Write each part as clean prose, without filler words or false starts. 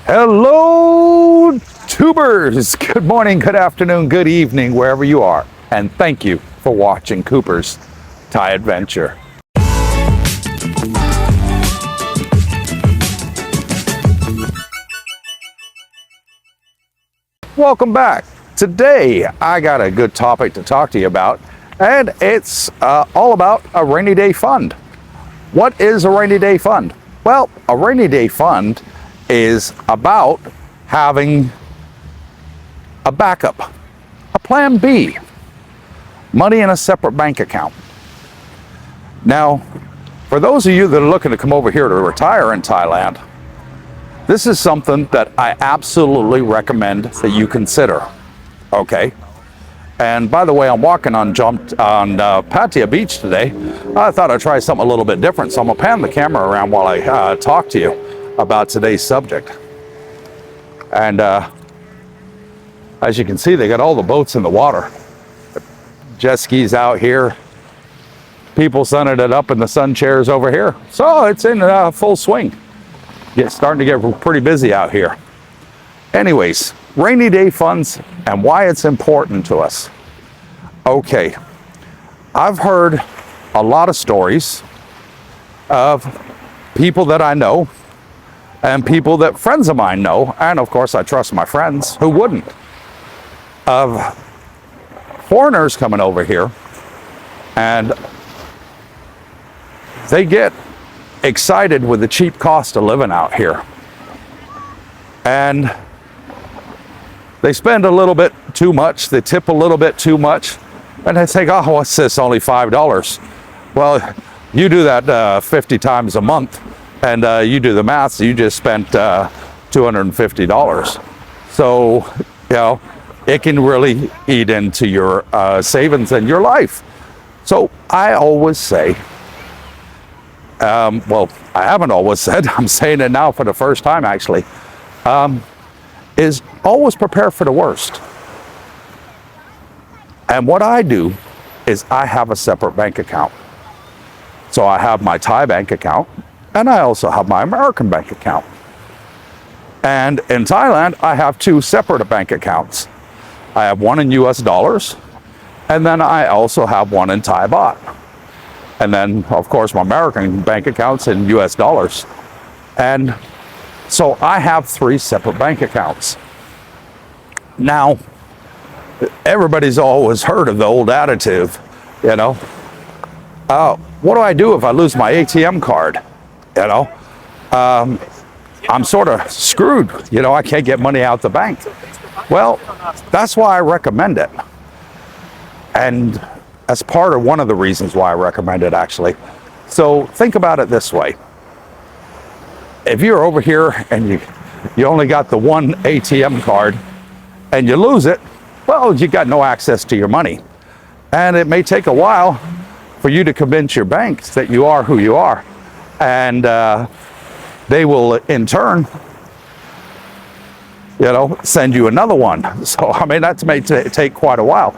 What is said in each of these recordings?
Hello, tubers! Good morning, good afternoon, good evening, wherever you are. And thank you for watching Cooper's Thai Adventure. Welcome back. Today, I got a good topic to talk to you about, and it's all about a rainy day fund. What is a rainy day fund? Well, a rainy day fund is about having a backup, a plan B, money in a separate bank account. Now, for those of you that are looking to come over here to retire in Thailand, this is something that I absolutely recommend that you consider, okay? And by the way, I'm walking on Pattaya Beach today. I thought I'd try something a little bit different, so I'm gonna pan the camera around while I talk to you about today's subject. And as you can see, they got all the boats in the water. Jet skis out here. People sunning it up in the sun chairs over here. So it's in full swing. It's starting to get pretty busy out here. Anyways, rainy day funds and why it's important to us. Okay, I've heard a lot of stories of people that I know and people that friends of mine know, and of course I trust my friends, who wouldn't, of foreigners coming over here, and they get excited with the cheap cost of living out here. And they spend a little bit too much, they tip a little bit too much, and they think, oh, what's this, only $5? Well, you do that 50 times a month, and you do the math, so you just spent $250. So, you know, it can really eat into your savings and your life. So I always say, well, I haven't always said, I'm saying it now for the first time actually, is always prepare for the worst. And what I do is I have a separate bank account. So I have my Thai bank account, and I also have my American bank account. And in Thailand, I have two separate bank accounts. I have one in US dollars, and then I also have one in Thai baht. And then, of course, my American bank account's in US dollars. And so I have three separate bank accounts. Now, everybody's always heard of the old attitude, you know. What do I do if I lose my ATM card? You know, I'm sort of screwed. You know, I can't get money out the bank. Well, that's why I recommend it. And that's part of one of the reasons why I recommend it, actually. So think about it this way. If you're over here and you only got the one ATM card and you lose it, well, you got no access to your money. And it may take a while for you to convince your bank that you are who you are. And they will, in turn, you know, send you another one. So, I mean, that may take quite a while.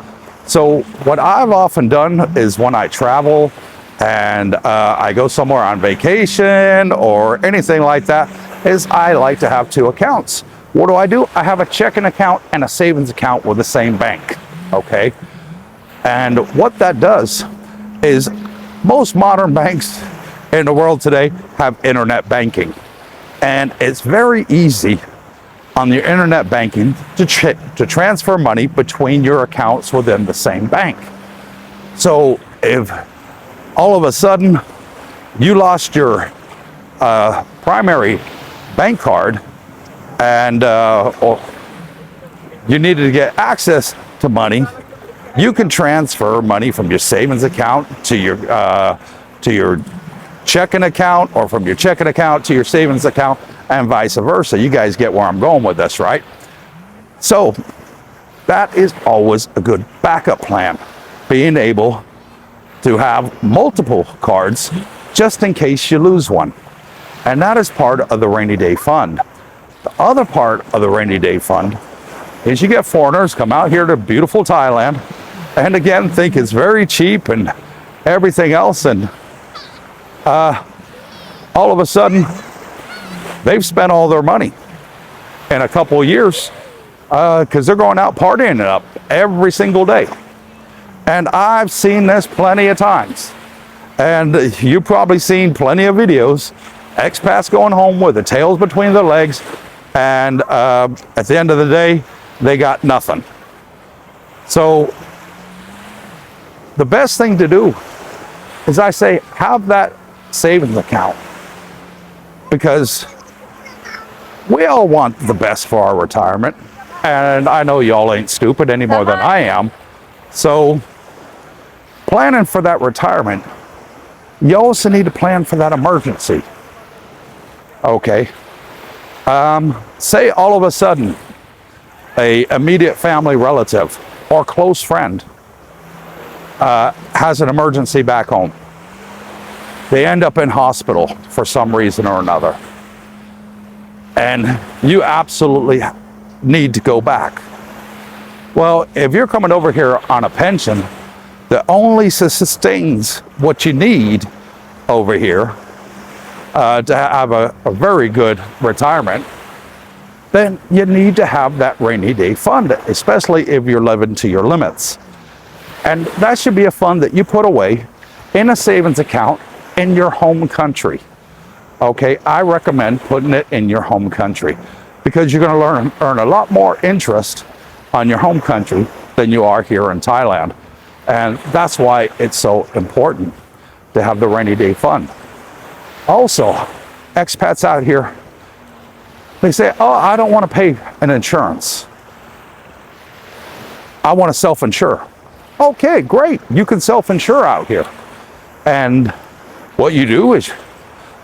So what I've often done is when I travel and I go somewhere on vacation or anything like that, is I like to have two accounts. What do? I have a checking account and a savings account with the same bank, okay? And what that does is most modern banks in the world today have internet banking. And it's very easy on your internet banking to transfer money between your accounts within the same bank. So if all of a sudden you lost your primary bank card and or you needed to get access to money, you can transfer money from your savings account to your checking account, or from your checking account to your savings account, and vice versa. You guys get where I'm going with this, right? So that is always a good backup plan, being able to have multiple cards just in case you lose one. And that is part of the rainy day fund. The other part of the rainy day fund is you get foreigners come out here to beautiful Thailand and again think it's very cheap and everything else, and all of a sudden they've spent all their money. in a couple of years because they're going out partying it up every single day. And I've seen this plenty of times. And you've probably seen plenty of videos, expats going home with their tails between their legs, and at the end of the day, they got nothing. So the best thing to do is, I say, have that savings account, because we all want the best for our retirement. And I know y'all ain't stupid any more than I am. So planning for that retirement, you also need to plan for that emergency. Okay. Say all of a sudden, a immediate family relative or close friend has an emergency back home. They end up in hospital for some reason or another. And you absolutely need to go back. Well, if you're coming over here on a pension that only sustains what you need over here to have a very good retirement, then you need to have that rainy day fund, especially if you're living to your limits. And that should be a fund that you put away in a savings account in your home country. Okay, I recommend putting it in your home country, because you're going to earn a lot more interest on your home country than you are here in Thailand. And that's why it's so important to have the rainy day fund. Also, expats out here, they say, oh, I don't want to pay an insurance. I want to self-insure. Okay, great. You can self-insure out here. And what you do is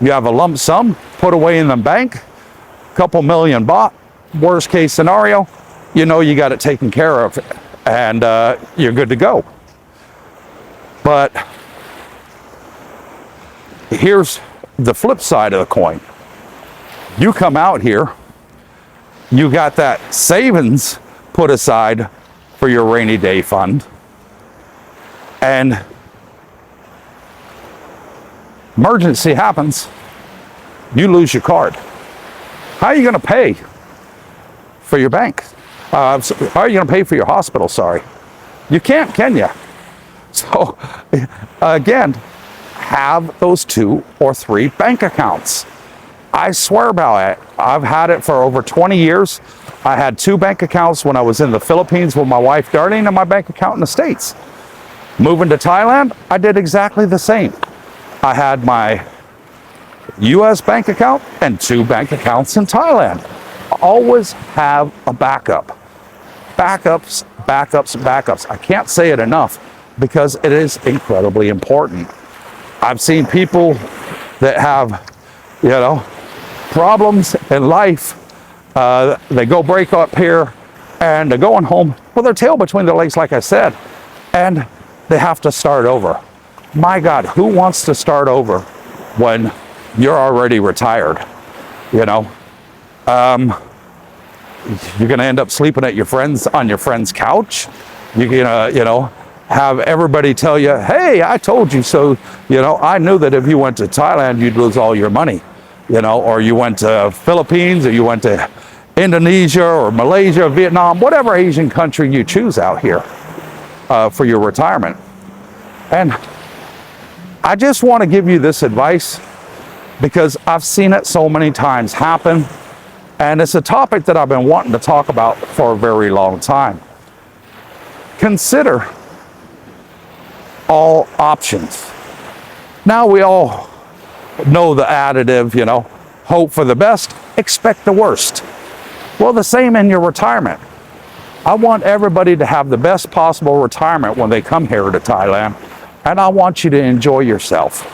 you have a lump sum put away in the bank, couple million baht. Worst case scenario, you know you got it taken care of, and you're good to go. But here's the flip side of the coin. You come out here, you got that savings put aside for your rainy day fund, and emergency happens, you lose your card. How are you going to pay for your bank? How are you going to pay for your hospital? Sorry. You can't, can you? So, again, have those 2 or 3 bank accounts. I swear by it. I've had it for over 20 years. I had 2 bank accounts when I was in the Philippines with my wife, Darlene, and my bank account in the States. Moving to Thailand, I did exactly the same. I had my U.S. bank account and 2 bank accounts in Thailand. Always have a backup. Backups, backups, backups. I can't say it enough, because it is incredibly important. I've seen people that have, problems in life. They go break up here and they're going home with their tail between their legs, like I said, and they have to start over. My God, who wants to start over when you're already retired? You're going to end up sleeping at on your friend's couch. You're going to, have everybody tell you, hey, I told you so. I knew that if you went to Thailand, you'd lose all your money, or you went to Philippines, or you went to Indonesia or Malaysia, Vietnam, whatever Asian country you choose out here for your retirement. And I just want to give you this advice, because I've seen it so many times happen. And it's a topic that I've been wanting to talk about for a very long time. Consider all options. Now we all know the additive, hope for the best, expect the worst. Well, the same in your retirement. I want everybody to have the best possible retirement when they come here to Thailand, and I want you to enjoy yourself,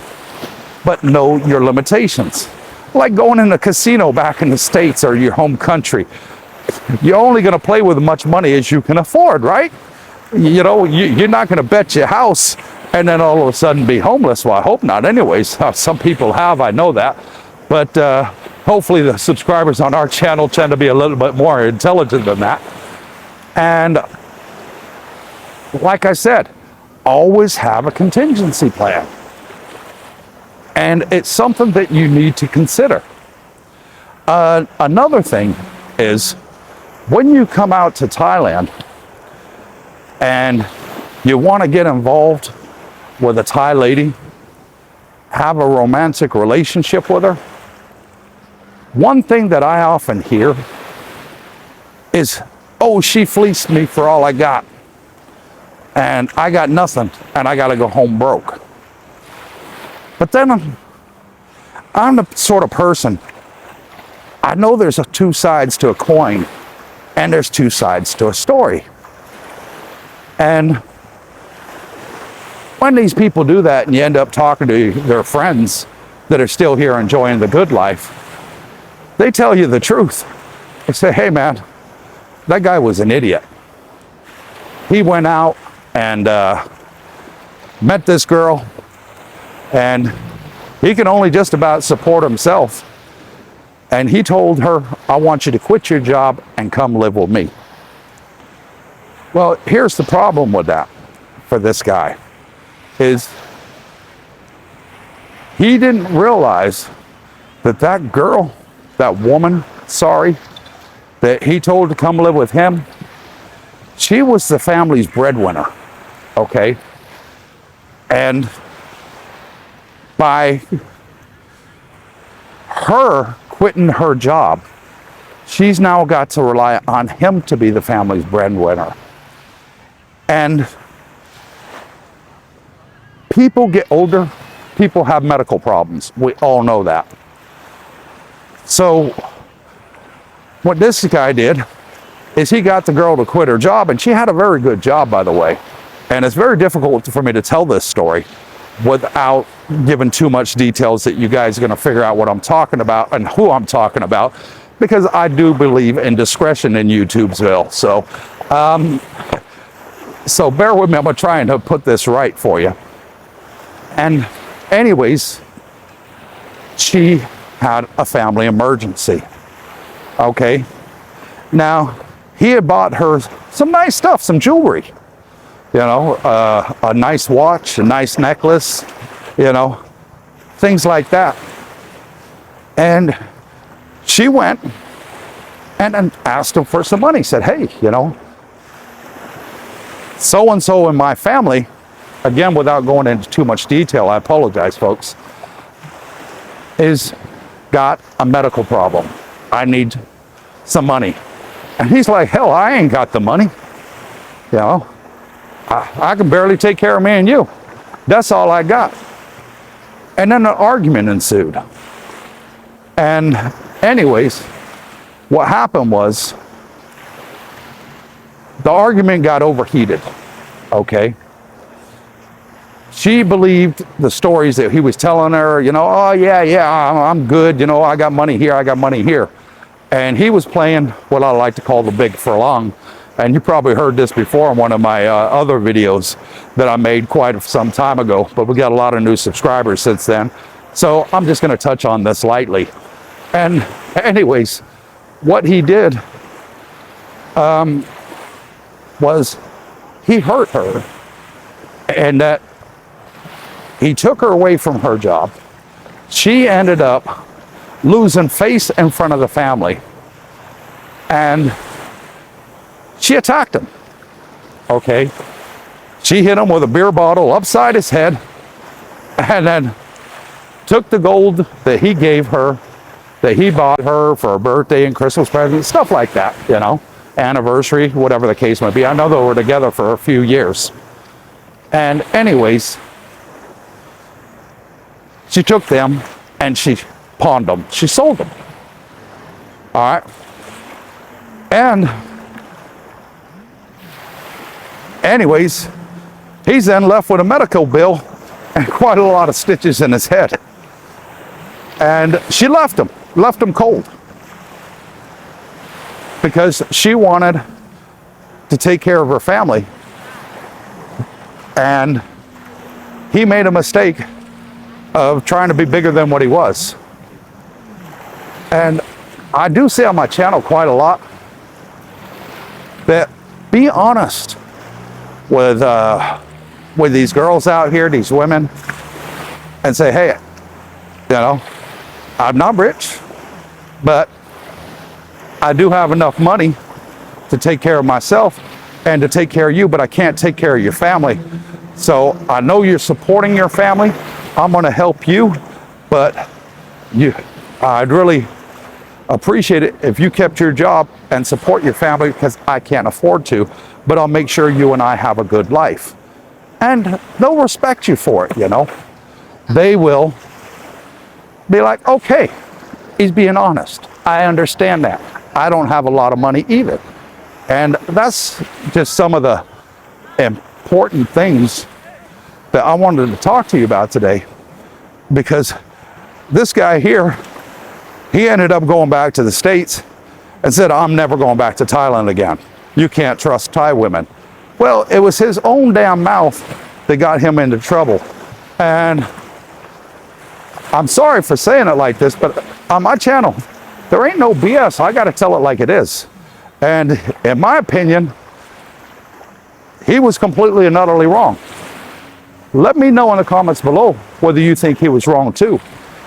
but know your limitations. Like going in a casino back in the States or your home country. You're only going to play with as much money as you can afford, right? You're not going to bet your house and then all of a sudden be homeless. Well, I hope not anyways. Some people have, I know that. But hopefully the subscribers on our channel tend to be a little bit more intelligent than that. And like I said, always have a contingency plan. And it's something that you need to consider. Another thing is when you come out to Thailand and you want to get involved with a Thai lady, have a romantic relationship with her, one thing that I often hear is, oh, she fleeced me for all I got, and I got nothing, and I got to go home broke. But then I'm the sort of person, I know there's two sides to a coin, and there's two sides to a story. And when these people do that and you end up talking to their friends that are still here enjoying the good life, they tell you the truth. They say, hey man, that guy was an idiot. He went out and met this girl, and he can only just about support himself. And he told her, I want you to quit your job and come live with me. Well, here's the problem with that for this guy, is he didn't realize that that girl, that woman, that he told to come live with him, she was the family's breadwinner, okay? And by her quitting her job, she's now got to rely on him to be the family's breadwinner. And people get older, people have medical problems. We all know that. So what this guy did is he got the girl to quit her job, and she had a very good job, by the way. And it's very difficult for me to tell this story without giving too much details that you guys are going to figure out what I'm talking about and who I'm talking about, because I do believe in discretion in YouTubesville. So bear with me, I'm trying to put this right for you. And anyways, she had a family emergency. Okay. Now, he had bought her some nice stuff, some jewelry, you know, a nice watch, a nice necklace, you know, things like that. And she went and asked him for some money, said, hey, you know, so-and-so in my family, again, without going into too much detail, I apologize, folks, is got a medical problem. I need some money. And he's like, hell, I ain't got the money. You know, I can barely take care of me and you. That's all I got. And then an argument ensued. And anyways, what happened was the argument got overheated, okay? She believed the stories that he was telling her, you know, oh yeah, I'm good, you know, I got money here, I got money here. And he was playing what I like to call the big furlong. And you probably heard this before in one of my other videos that I made quite some time ago, but we got a lot of new subscribers since then. So I'm just gonna touch on this lightly. And anyways, what he did was he hurt her, and that he took her away from her job. She ended up losing face in front of the family, and she attacked him, okay? She hit him with a beer bottle upside his head, and then took the gold that he gave her, that he bought her for her birthday and Christmas present, stuff like that, you know, anniversary, whatever the case might be. I know they were together for a few years. And anyways, she took them and she pawned them. She sold them. All right. And anyways, he's then left with a medical bill and quite a lot of stitches in his head. And she left him cold, because she wanted to take care of her family. And he made a mistake of trying to be bigger than what he was. And I do say on my channel quite a lot that be honest with these girls out here, these women, and say, hey, you know, I'm not rich, but I do have enough money to take care of myself and to take care of you, but I can't take care of your family. So I know you're supporting your family. I'm going to help you, but I'd really appreciate it if you kept your job and support your family, because I can't afford to, but I'll make sure you and I have a good life. And they'll respect you for it, you know. They will be like, okay, he's being honest. I understand that. I don't have a lot of money either. And that's just some of the important things that I wanted to talk to you about today, because this guy here, he ended up going back to the States and said, I'm never going back to Thailand again. You can't trust Thai women. Well, it was his own damn mouth that got him into trouble. And I'm sorry for saying it like this, but on my channel, there ain't no BS. I got to tell it like it is. And in my opinion, he was completely and utterly wrong. Let me know in the comments below whether you think he was wrong too,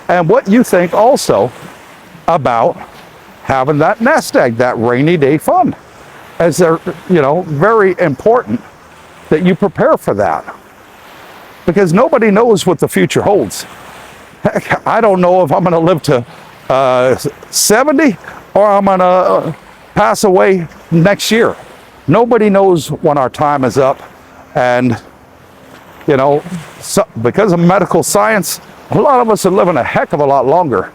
and what you think also about having that nest egg, that rainy day fund, as they're, you know, very important that you prepare for that, because nobody knows what the future holds. Heck, I don't know if I'm going to live to 70 or I'm going to pass away next year. Nobody knows when our time is up. And you know, so because of medical science, a lot of us are living a heck of a lot longer,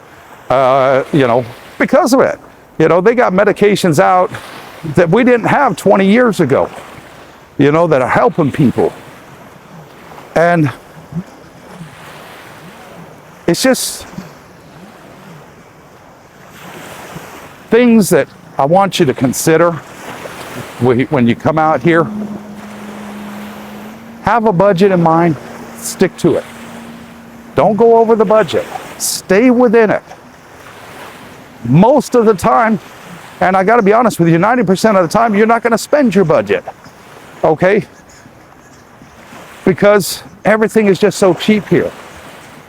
you know, because of it. You know, they got medications out that we didn't have 20 years ago, you know, that are helping people. And it's just things that I want you to consider when you come out here. Have a budget in mind, stick to it. Don't go over the budget. Stay within it. Most of the time, and I got to be honest with you, 90% of the time, you're not going to spend your budget, okay? Because everything is just so cheap here.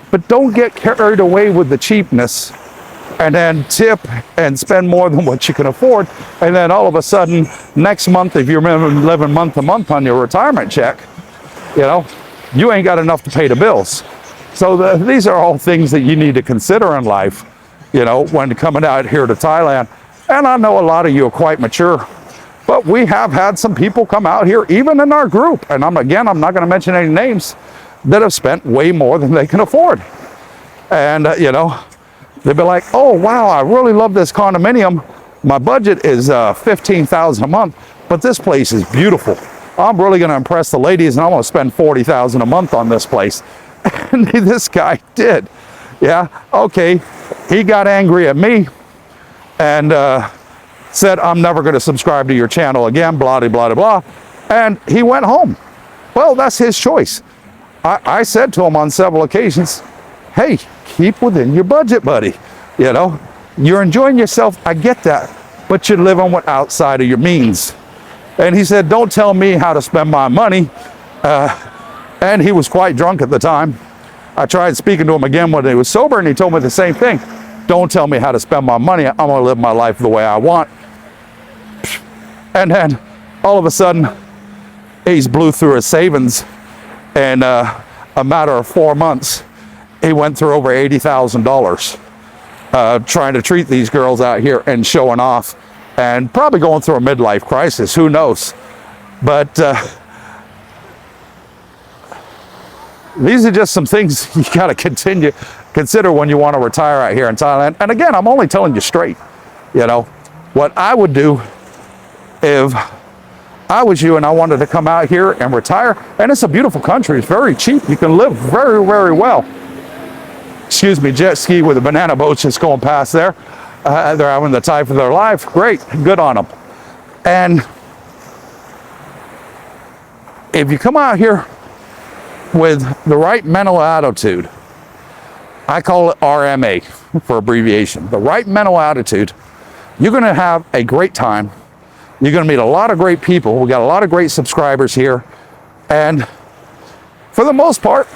But don't get carried away with the cheapness and then tip and spend more than what you can afford. And then all of a sudden, next month, if you're living month to month on your retirement check, you know, you ain't got enough to pay the bills. So these are all things that you need to consider in life, you know, when coming out here to Thailand. And I know a lot of you are quite mature, but we have had some people come out here, even in our group, and I'm not going to mention any names, that have spent way more than they can afford. And, you know, they'd be like, oh, wow, I really love this condominium. My budget is $15,000 a month, but this place is beautiful. I'm really going to impress the ladies, and I'm going to spend $40,000 a month on this place. And this guy did. Yeah, okay. He got angry at me and said, I'm never going to subscribe to your channel again, blah, blah, blah, blah. And he went home. Well, that's his choice. I said to him on several occasions, hey, keep within your budget, buddy. You know, you're enjoying yourself. I get that, but you're living outside of your means. And he said, don't tell me how to spend my money. And he was quite drunk at the time. I tried speaking to him again when he was sober, and he told me the same thing. Don't tell me how to spend my money. I'm going to live my life the way I want. And then all of a sudden, he's blew through his savings. In a matter of 4 months, he went through over $80,000 trying to treat these girls out here and showing off, and probably going through a midlife crisis. Who knows? But these are just some things you got to consider when you want to retire out here in Thailand. And again, I'm only telling you straight. You know, what I would do if I was you and I wanted to come out here and retire, and it's a beautiful country. It's very cheap. You can live very, very well. Excuse me, jet ski with a banana boat just going past there. They're having the time of their life. Great, good on them. And if you come out here with the right mental attitude, I call it RMA for abbreviation, the right mental attitude, you're going to have a great time. You're going to meet a lot of great people. We got a lot of great subscribers here. And for the most part,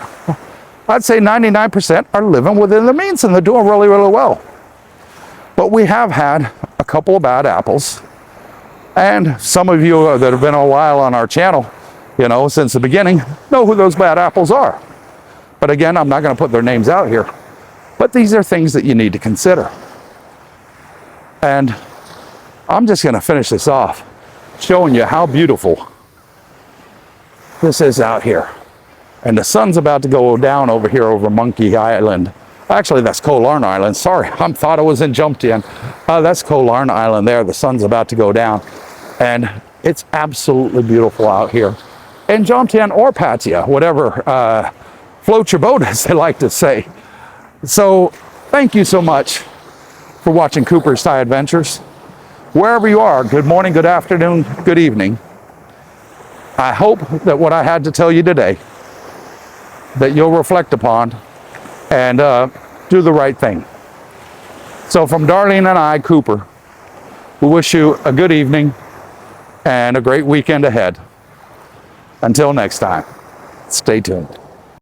I'd say 99% are living within their means, and they're doing really, really well. But we have had a couple of bad apples. And some of you that have been a while on our channel, you know, since the beginning, know who those bad apples are. But again, I'm not going to put their names out here. But these are things that you need to consider. And I'm just going to finish this off showing you how beautiful this is out here. And the sun's about to go down over here over Monkey Island. Actually, that's Koh Larn Island. Sorry, I thought I was in Jomtien. That's Koh Larn Island there. The sun's about to go down. And it's absolutely beautiful out here. In Jomtien or Pattaya, whatever floats your boat, as they like to say. So, thank you so much for watching Cooper's Thai Adventures. Wherever you are, good morning, good afternoon, good evening. I hope that what I had to tell you today, that you'll reflect upon and do the right thing. So from Darlene and I, Cooper, we wish you a good evening and a great weekend ahead. Until next time, stay tuned.